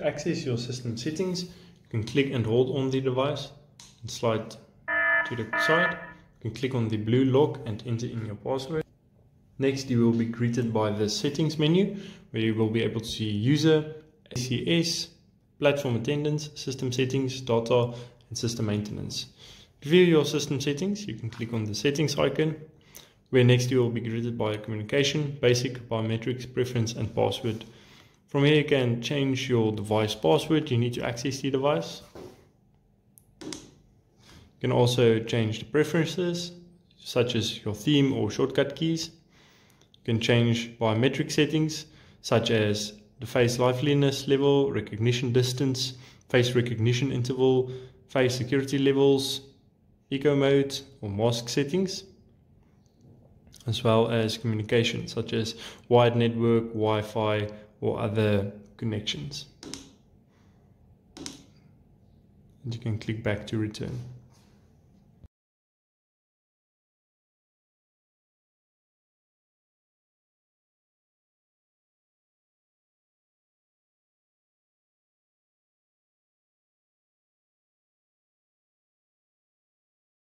access your system settings, you can click and hold on the device and slide to the side. You can click on the blue lock and enter in your password. Next, you will be greeted by the settings menu, where you will be able to see user, ACS, platform attendance, system settings, data, and system maintenance. To view your system settings, you can click on the settings icon, where next you will be greeted by communication, basic, biometrics, preference, and password. From here you can change your device password. You need to access the device. You can also change the preferences, such as your theme or shortcut keys. You can change biometric settings, such as the face liveliness level, recognition distance, face recognition interval, face security levels, eco mode or mask settings, as well as communication, such as wired network, Wi-Fi, or other connections. And you can click back to return.